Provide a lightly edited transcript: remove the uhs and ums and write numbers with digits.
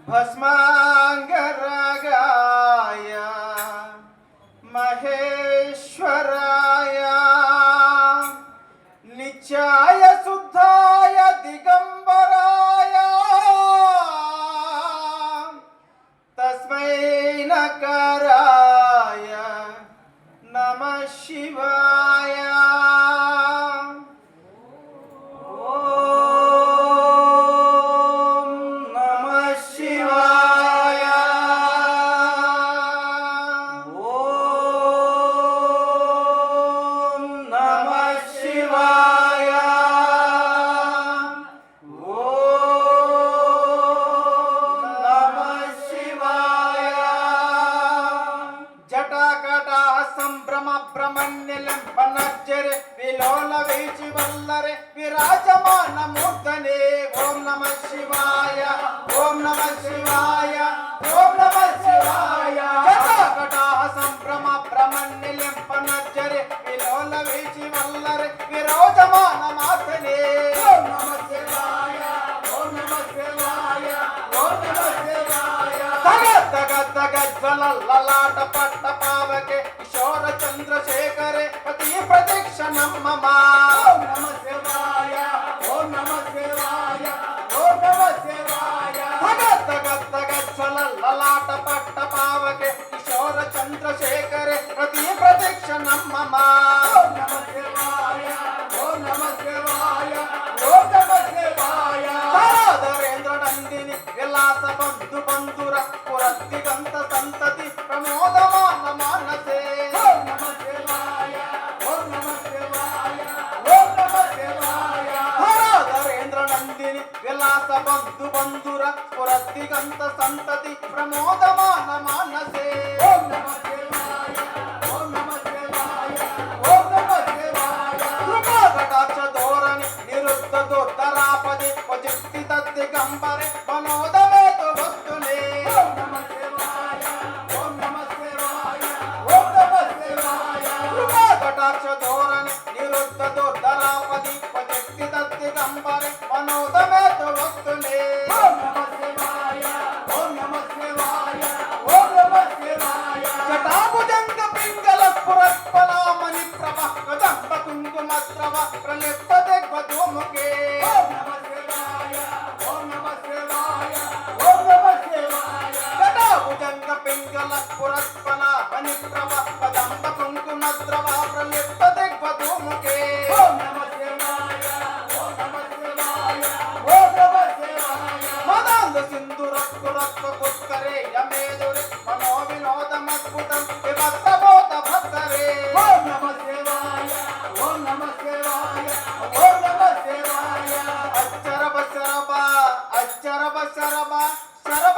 भस्मांगरागाय महेश्वराय नित्याय शुद्धाय दिगंबराय तस्मै नकाराय नमः शिवाय। विराजमान मूर्तने ओम नमः शिवाय ओम नमः शिवाय ओम नमः शिवाय। जटाकटाः संभ्रम ब्रह्मण्यलिम्पनज्जरे विलोल वीचि वल्लरे विराजमान मूर्तने ओम नमः शिवाय ओम नमः शिवाय ओम नमः शिवाय। तगत तगत तगत ज्वलल्ललाट पट्ट पावके किशोर चंद्रशेखरे पति प्रदक्षिणं मम ओम नमः शिवाय ओम नमः शिवाय ओम नमः शिवाय। तगत तगत तगत ज्वलल्ललाट पट्ट पावके किशोर चंद्रशेखरे पति प्रदक्षिणं मम ओम नमः शिवाय ओम नमः शिवाय ओम नमः शिवाय। धरेंद्र नंदिनी विलास बंधु बंधुर पुरत्तिगंत संतति प्रमोदमान मानसे ओम नमः शिवाय ओम नमः शिवाय ओम नमः शिवाय। धरेंद्र नंदिनी विलास बंधु बंधुर पुरत्तिगंत संतति प्रमोदमान मानसे ओम नमः शिवाय ओम नमः शिवाय ओम नमः शिवाय। कृपा कटाक्ष धोरणि निरुद्ध दुर्धरापदि वजिष्ठि दिगंबरे वनोदमे तो वस्तुने ओम नमः शिवाय ओम नमः शिवाय ओम नमः शिवाय। कृपा कटाक्ष धोरणि निरुद्ध दुर्धरापदि वजिष्ठि दिगंबरे वनोदमे तो वस्तुने ओम नमः शिवाय ओम नमः शिवाय ओम नमः शिवाय। जटाभुजंग पिंगल पुरस्पला मणि प्रभा कदंब कुंकुमस्रव प्रलिप्त दिग्वधूमुखे ओम नमः शिवाय ओम नमः शिवाय ओम नमः शिवाय। जटाभुजंग पिंगल पुरस्पला मणि प्रभा कदंब कुंकुमस्रव प्रलिप्त दिग्वधूमुखे ओम नमः शिवाय ओम नमः शिवाय ओम नमः शिवाय। मदांध सिंधु रक्त रक्त पुष्करे यमेदुरे मनो विनोदमद्भुतं विभक्तबोध भक्तरे ओम नमः शिवाय ओम नमः शिवाय ओम नमः शिवाय। अच्चरब शरब शरब